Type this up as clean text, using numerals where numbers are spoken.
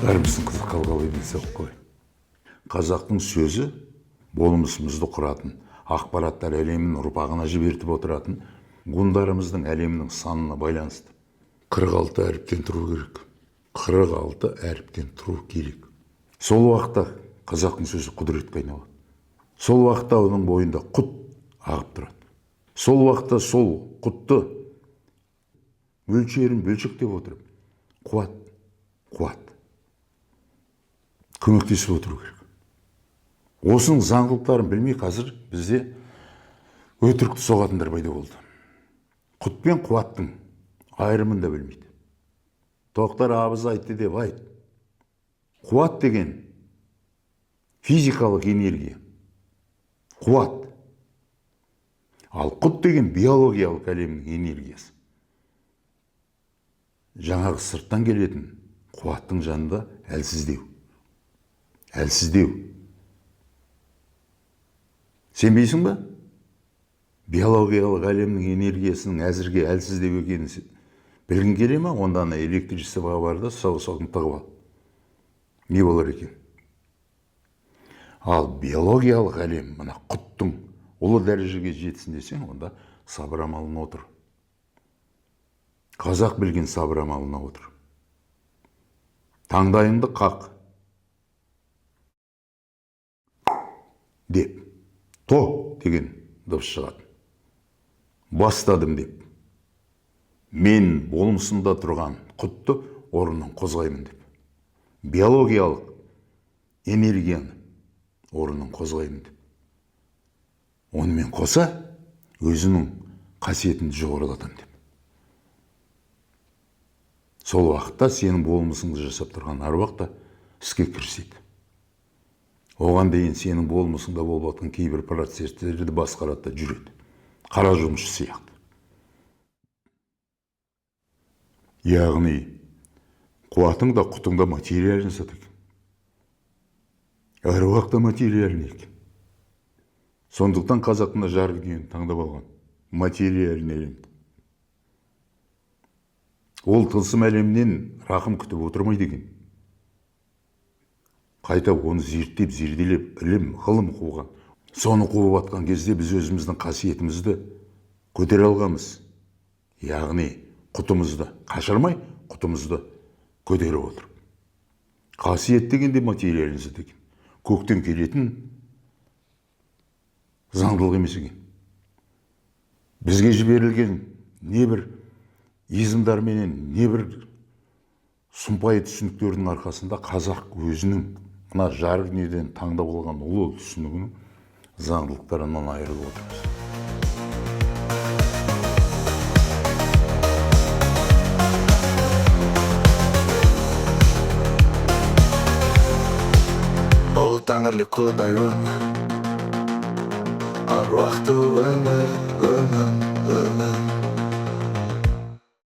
бәріміздің қызық қалғалы емес қой. Қазақтың сөзі болмысымызды құратын, ақпараттар әлемінің ұрпағына жібертіп отыратын, ғұндарымыздың әлемнің санына байланысты. 46 әріптен тұру керек. 46 әріптен тұру керек. Сол уақытта қазақтың сөзі құдіретке айналады. Сол уақытта оның бойында құт ағып тұрады. Сол уақытта сол құтты мөлшерін бөлшектеп отырып, қуат көмектесіп отыру керек. Осының заңдылықтарын білмей қазір бізде өтірікті соғатындар пайда болды. Құт пен қуаттың айырымын да білмейді. Тоқтар абыз айтты деп айт. Қуат деген физикалық энергия. Қуат. Ал құт деген биологиялық әлемнің энергиясы. Жаңағы сырттан келетін қуаттың жанында әлсіздеу. Сенбейсің ба? Биологиялық әлемнің энергиясының әзірге әлсіздеу екенін білгің келе ме? Онда электричествоға бар да соғын тығып ал. Не болар екен? Ал биологиялық әлем, мына құттың ұлы дәрежеге жетсін десең, онда сабыр амалына отыр. Қазақ білген сабыр амалына отыр. Таңдайыңды қақ деп, то деген дыбыс шығады. Бастадым деп, мен болмысында тұрған құтты орнынан қозғаймын деп. Биологиялық энергияны орнынан қозғаймын деп. Онымен қоса өзінің қасиетін жоғарылатам деп. Сол уақытта сенің болмысыңды жасап тұрған аруақ та іске кіріседі. Оған дейін сенің болмысыңда болып жатқан кейбір процестерді басқарады да жүреді. Қара жұмысшы сияқты. Яғни қуатың да құтың да материалын сат екен. Аруақ та материалын екен. Сондықтан қазақтың жар дүниені таңдап алған. Материалын әлем. Ол тылсым әлемнен рақым күтіп отырмайды екен. Қайта оны зерттеп, зерделеп, ілім, ғылым қуған. Соны қуып атқан кезде біз өзіміздің қасиетімізді көтере алғанбыз. Яғни құтымызды қашырмай, құтымызды көтеріп отыр. Қасиет дегенде материализм деген. Көктен келетін заңдылық емес екен. Бізге жіберілген небір изімдарменен, небір сұмпайы түсініктердің арқасында қазақ өзінің мына жарық дүниеден таңдап алған ұлы түсінігінің заңдылықтарынан айырылып отырмыз. Ол тәңірлік құдай аруақты өмір